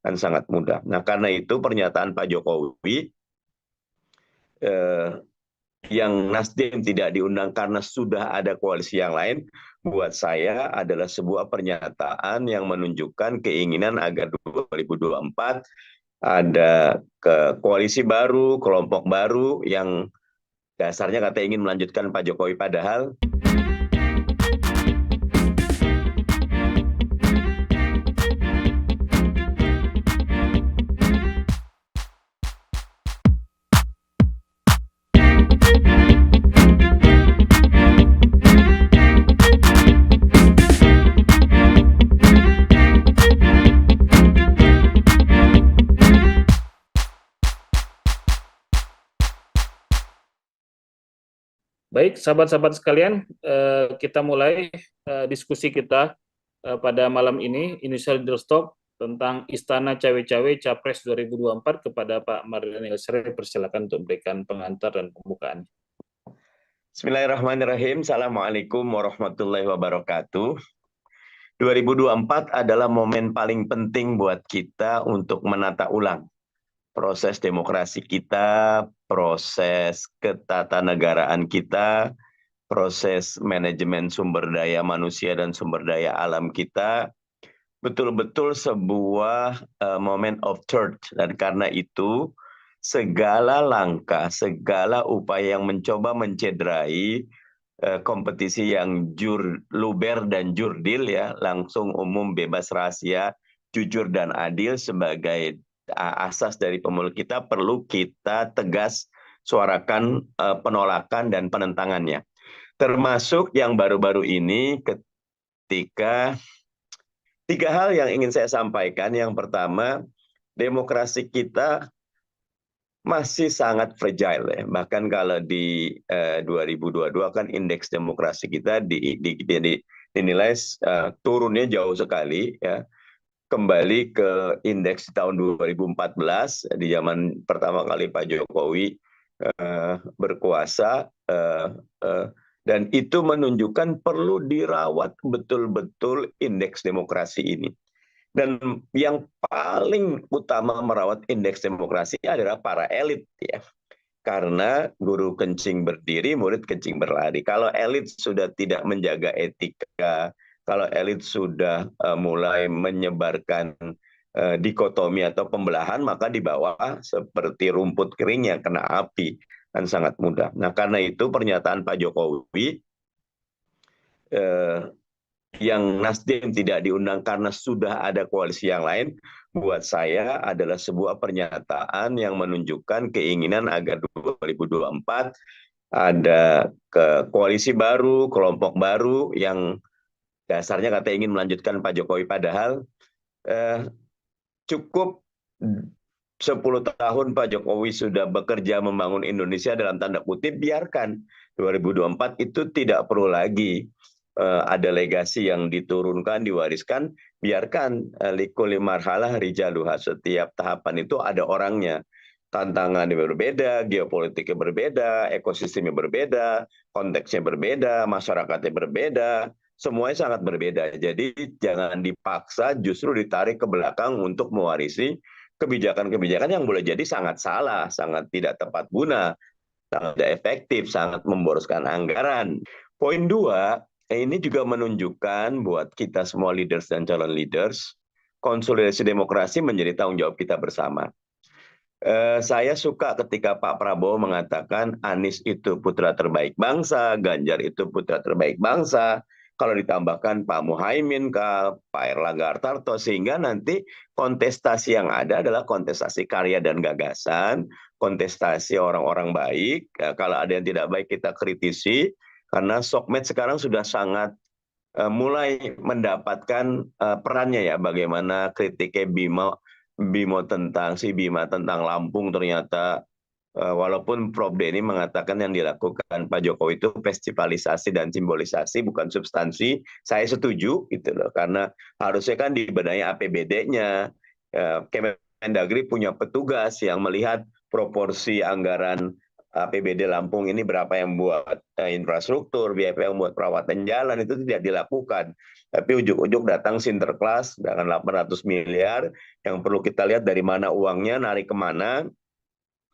kan sangat mudah. Nah, karena itu pernyataan Pak Jokowi eh, yang Nasdem tidak diundang karena sudah ada koalisi yang lain, buat saya adalah sebuah pernyataan yang menunjukkan keinginan agar 2024 ada koalisi baru, kelompok baru yang dasarnya kata ingin melanjutkan Pak Jokowi, padahal Baik, sahabat-sahabat sekalian, kita mulai diskusi kita pada malam ini, Indonesia Leaders Talk tentang Istana Cawe-Cawe Capres 2024 kepada Pak Mardhani Alisera. Persilakan untuk memberikan pengantar dan pembukaan. Bismillahirrahmanirrahim. Assalamualaikum warahmatullahi wabarakatuh. 2024 adalah momen paling penting buat kita untuk menata ulang proses demokrasi kita, proses ketatanegaraan kita, proses manajemen sumber daya manusia dan sumber daya alam kita, betul-betul sebuah moment of truth. Dan karena itu, segala langkah, segala upaya yang mencoba mencederai kompetisi yang luber dan jurdil, ya, langsung, umum, bebas, rahasia, jujur dan adil sebagai asas dari pemilu kita, perlu kita tegas suarakan penolakan dan penentangannya. Termasuk yang baru-baru ini ketika 3 hal yang ingin saya sampaikan. Yang pertama, demokrasi kita masih sangat fragile, ya. Bahkan kalau di 2022 kan indeks demokrasi kita dinilai turunnya jauh sekali, ya. Kembali ke indeks tahun 2014 di zaman pertama kali Pak Jokowi berkuasa, dan itu menunjukkan perlu dirawat betul-betul indeks demokrasi ini. Dan yang paling utama merawat indeks demokrasi adalah para elit, ya. Karena guru kencing berdiri, murid kencing berlari. Kalau elit sudah tidak menjaga etika, kalau elit sudah mulai menyebarkan dikotomi atau pembelahan, maka di bawah seperti rumput kering yang kena api, kan sangat mudah. Nah, karena itu pernyataan Pak Jokowi yang Nasdem tidak diundang karena sudah ada koalisi yang lain, buat saya adalah sebuah pernyataan yang menunjukkan keinginan agar 2024 ada koalisi baru, kelompok baru yang dasarnya kata ingin melanjutkan Pak Jokowi, padahal cukup 10 tahun Pak Jokowi sudah bekerja membangun Indonesia, dalam tanda kutip, biarkan 2024 itu tidak perlu lagi ada legasi yang diturunkan, diwariskan, biarkan likulli marhalah rijaluha, setiap tahapan itu ada orangnya. Tantangannya berbeda, geopolitiknya berbeda, ekosistemnya berbeda, konteksnya berbeda, masyarakatnya berbeda, semuanya sangat berbeda. Jadi jangan dipaksa, justru ditarik ke belakang untuk mewarisi kebijakan-kebijakan yang boleh jadi sangat salah, sangat tidak tepat guna, sangat tidak efektif, sangat memboroskan anggaran. Poin 2, ini juga menunjukkan buat kita semua leaders dan calon leaders, konsolidasi demokrasi menjadi tanggung jawab kita bersama. Saya suka ketika Pak Prabowo mengatakan Anies itu putra terbaik bangsa, Ganjar itu putra terbaik bangsa, kalau ditambahkan Pak Muhaimin, Pak Erlangga Hartarto, sehingga nanti kontestasi yang ada adalah kontestasi karya dan gagasan, kontestasi orang-orang baik. Kalau ada yang tidak baik kita kritisi, karena sokmed sekarang sudah sangat mulai mendapatkan perannya, ya, bagaimana kritiknya Bima tentang Lampung, ternyata walaupun Prof. Denny mengatakan yang dilakukan Pak Jokowi itu festivalisasi dan simbolisasi, bukan substansi, saya setuju gitu loh, karena harusnya kan dibenahi APBD-nya. Kemendagri punya petugas yang melihat proporsi anggaran APBD Lampung ini berapa yang buat infrastruktur, berapa yang buat perawatan jalan, itu tidak dilakukan. Tapi ujuk-ujuk datang Sinterklas dengan 800 miliar, yang perlu kita lihat dari mana uangnya, narik kemana,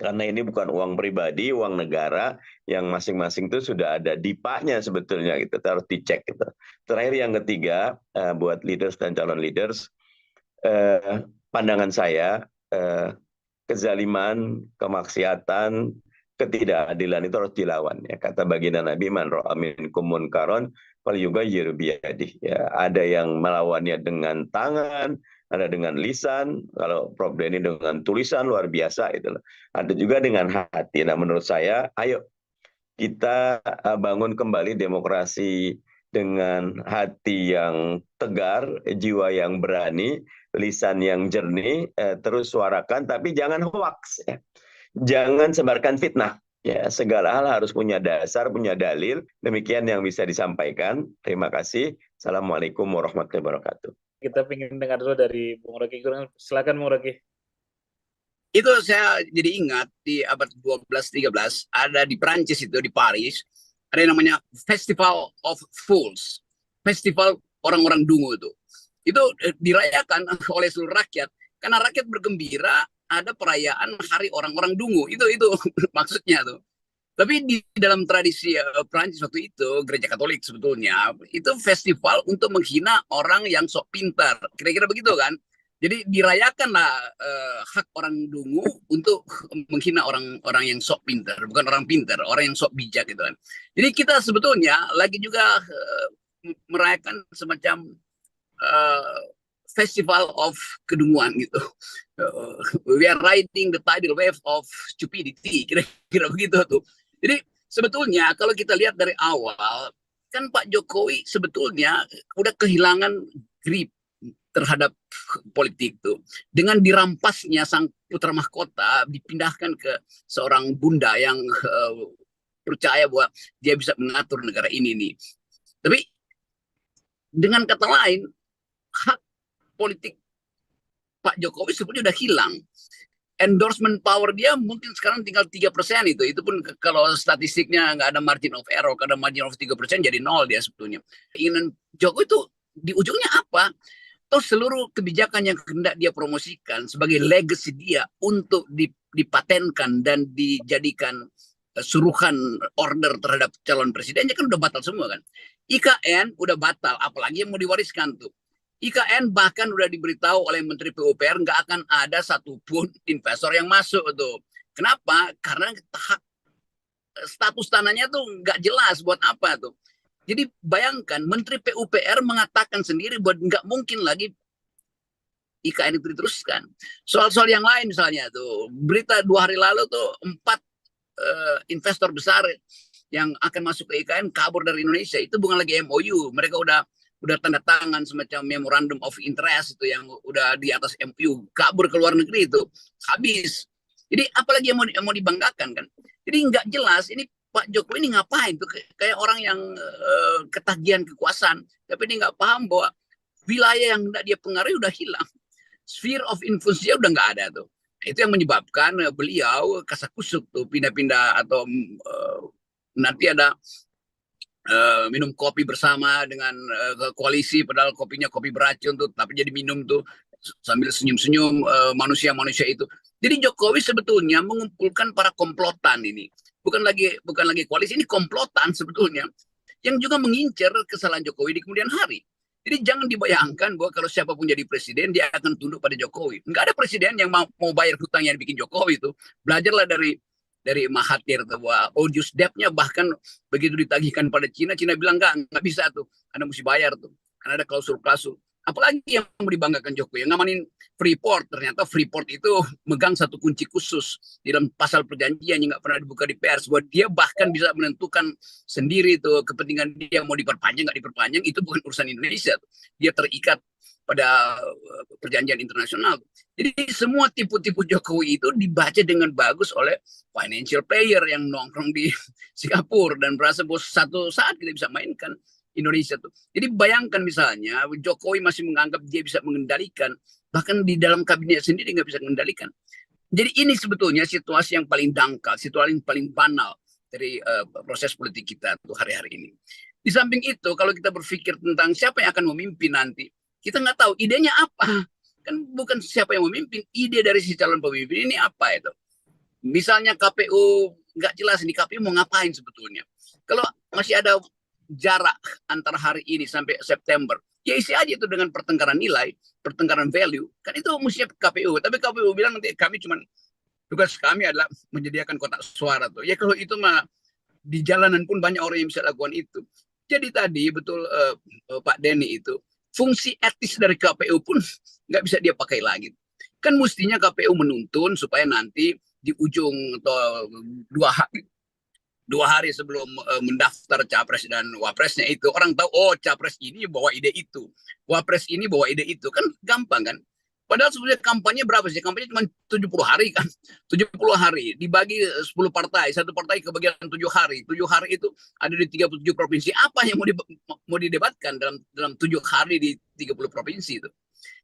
karena ini bukan uang pribadi, uang negara yang masing-masing itu sudah ada dipanya sebetulnya gitu, harus dicek gitu. Terakhir yang ketiga, buat leaders dan calon leaders, pandangan saya, kezaliman, kemaksiatan, ketidakadilan itu harus dilawan. Ya. Kata baginda Nabi, man ra'a minkum munkaron falyughayyir biyadihi. Ya, ada yang melawannya dengan tangan, ada dengan lisan, kalau Prof. Denny dengan tulisan luar biasa itu. Ada juga dengan hati. Nah, menurut saya, ayo kita bangun kembali demokrasi dengan hati yang tegar, jiwa yang berani, lisan yang jernih, terus suarakan, tapi jangan hoax. Ya. Jangan sebarkan fitnah. Ya, segala hal harus punya dasar, punya dalil. Demikian yang bisa disampaikan. Terima kasih. Assalamualaikum warahmatullahi wabarakatuh. Kita ingin dengar dulu dari Bung Rocky. Silakan Bung Rocky. Itu saya jadi ingat di abad 12-13 ada di Prancis itu, di Paris, ada yang namanya Festival of Fools, festival orang-orang dungu itu. Itu dirayakan oleh seluruh rakyat karena rakyat bergembira ada perayaan Hari Orang-orang Dungu. Itu maksudnya tuh. Tapi di dalam tradisi Prancis waktu itu, gereja Katolik sebetulnya, itu festival untuk menghina orang yang sok pintar. Kira-kira begitu kan? Jadi dirayakanlah hak orang dungu untuk menghina orang-orang yang sok pintar, bukan orang pintar, orang yang sok bijak gitu kan. Jadi kita sebetulnya lagi juga merayakan semacam festival of kedunguan gitu. We are riding the tidal wave of stupidity, kira-kira begitu tuh. Jadi sebetulnya kalau kita lihat dari awal, kan Pak Jokowi sebetulnya udah kehilangan grip terhadap politik tuh. Dengan dirampasnya sang putra mahkota, dipindahkan ke seorang bunda yang percaya bahwa dia bisa mengatur negara ini nih. Tapi dengan kata lain, hak politik Pak Jokowi sebetulnya udah hilang. Endorsement power dia mungkin sekarang tinggal 3% itu. Itu pun kalau statistiknya nggak ada margin of error, kalau ada margin of 3% jadi nol dia sebetulnya. Keinginan Jokowi itu di ujungnya apa? Atau seluruh kebijakan yang hendak dia promosikan sebagai legacy dia untuk dipatenkan dan dijadikan suruhan order terhadap calon presidennya kan udah batal semua kan. IKN udah batal, apalagi yang mau diwariskan tuh. IKN bahkan udah diberitahu oleh Menteri PUPR nggak akan ada satupun investor yang masuk tuh. Kenapa? Karena status tanahnya tuh nggak jelas buat apa tuh. Jadi bayangkan Menteri PUPR mengatakan sendiri bahwa nggak mungkin lagi IKN itu diteruskan. Soal-soal yang lain misalnya tuh, berita 2 hari lalu tuh 4 investor besar yang akan masuk ke IKN kabur dari Indonesia. Itu bukan lagi MOU, mereka udah tanda tangan semacam memorandum of interest itu yang udah di atas MOU, kabur ke luar negeri itu, habis. Jadi apalagi yang mau dibanggakan kan? Jadi nggak jelas ini Pak Jokowi ini ngapain tuh, kayak orang yang ketagihan kekuasaan, tapi dia nggak paham bahwa wilayah yang dia pengaruhi udah hilang, sphere of influence-nya udah nggak ada tuh. Itu yang menyebabkan beliau kasakusuk tuh pindah-pindah atau nanti ada minum kopi bersama dengan koalisi, padahal kopinya kopi beracun tuh, tapi jadi minum tuh sambil senyum-senyum manusia-manusia itu. Jadi Jokowi sebetulnya mengumpulkan para komplotan ini. Bukan lagi koalisi, ini komplotan sebetulnya yang juga mengincar kesalahan Jokowi di kemudian hari. Jadi jangan dibayangkan bahwa kalau siapapun jadi presiden dia akan tunduk pada Jokowi. Enggak ada presiden yang mau bayar hutang yang dibikin Jokowi itu. Belajarlah dari Mahathir bahwa odious debt-nya bahkan begitu ditagihkan pada Cina bilang enggak bisa tuh, Anda mesti bayar tuh. Karena ada klausul-klausul. Apalagi yang mau dibanggakan Jokowi, yang ngamanin Freeport, ternyata Freeport itu megang satu kunci khusus di dalam pasal perjanjian yang nggak pernah dibuka di pers, bahwa dia bahkan bisa menentukan sendiri tuh kepentingan dia mau diperpanjang nggak diperpanjang, itu bukan urusan Indonesia. Dia terikat pada perjanjian internasional. Jadi semua tipu-tipu Jokowi itu dibaca dengan bagus oleh financial player yang nongkrong di Singapura dan merasa bahwa satu saat kita bisa mainkan Indonesia tuh. Jadi bayangkan misalnya Jokowi masih menganggap dia bisa mengendalikan, bahkan di dalam kabinet sendiri nggak bisa mengendalikan. Jadi ini sebetulnya situasi yang paling dangkal, situasi yang paling banal dari proses politik kita tuh hari-hari ini. Di samping itu, kalau kita berpikir tentang siapa yang akan memimpin nanti, kita nggak tahu idenya apa. Kan bukan siapa yang memimpin, ide dari si calon pemimpin ini apa itu. Misalnya KPU, nggak jelas ini KPU mau ngapain sebetulnya. Kalau masih ada jarak antara hari ini sampai September, ya isi aja itu dengan pertengkaran nilai, pertengkaran value. Kan itu mestinya KPU. Tapi KPU bilang nanti kami cuman, tugas kami adalah menyediakan kotak suara tuh. Ya kalau itu mah di jalanan pun banyak orang yang bisa lakukan itu. Jadi tadi betul Pak Denny itu, fungsi etis dari KPU pun nggak bisa dia pakai lagi. Kan mestinya KPU menuntun supaya nanti di ujung atau 2 hari sebelum mendaftar capres dan wapresnya itu, orang tahu, oh capres ini bawa ide itu, wapres ini bawa ide itu, kan gampang kan. Padahal sebenarnya kampanye berapa sih? Kampanye cuma 70 hari kan. 70 hari dibagi 10 partai, satu partai kebagian 7 hari. 7 hari itu ada di 37 provinsi. Apa yang mau didebatkan dalam 7 hari di 30 provinsi itu?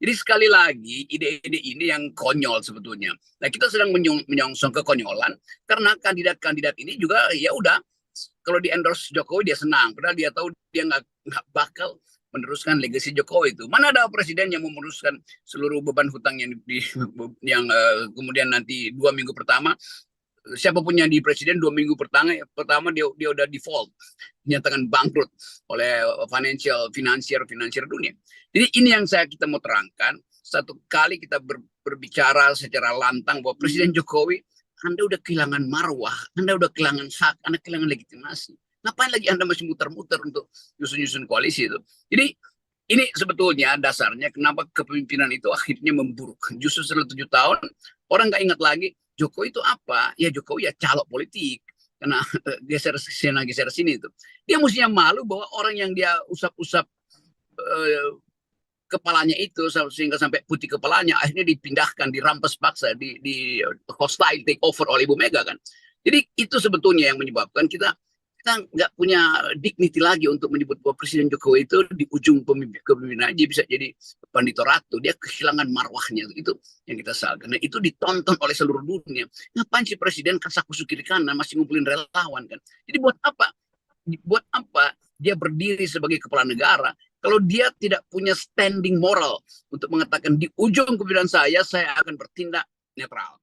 Jadi sekali lagi ide-ide ini yang konyol sebetulnya. Nah, kita sedang menyongsong kekonyolan karena kandidat-kandidat ini juga ya udah, kalau di endorse Jokowi dia senang, padahal dia tahu dia nggak bakal meneruskan legasi Jokowi itu. Mana ada presiden yang meneruskan seluruh beban hutang yang kemudian nanti 2 minggu pertama, siapapun yang di presiden 2 minggu pertama dia udah default, dinyatakan bangkrut oleh financier dunia. Jadi ini yang kita mau terangkan. Satu kali kita berbicara secara lantang bahwa Presiden Jokowi, Anda udah kehilangan marwah, Anda udah kehilangan hak, Anda kehilangan legitimasi. Ngapain lagi Anda masih muter-muter untuk nyusun-nyusun koalisi itu? Jadi ini sebetulnya dasarnya kenapa kepemimpinan itu akhirnya memburuk. Justru setelah 7 tahun, orang nggak ingat lagi Jokowi itu apa? Ya Jokowi ya calok politik. Karena geser sini itu. Dia mestinya malu bahwa orang yang dia usap-usap kepalanya itu sehingga sampai putih kepalanya akhirnya dipindahkan, dirampas paksa, di hostile take over oleh Ibu Mega kan. Jadi itu sebetulnya yang menyebabkan kita nggak punya dignity lagi untuk menyebut bahwa Presiden Jokowi itu di ujung kepemimpinan aja bisa jadi Pandito Ratu. Dia kehilangan marwahnya, itu yang kita salahkan. Nah, itu ditonton oleh seluruh dunia. Ngapain sih Presiden kasakusuk kiri kanan masih ngumpulin relawan kan? Jadi buat apa? Buat apa dia berdiri sebagai kepala negara kalau dia tidak punya standing moral untuk mengatakan di ujung kepemimpinan saya akan bertindak netral.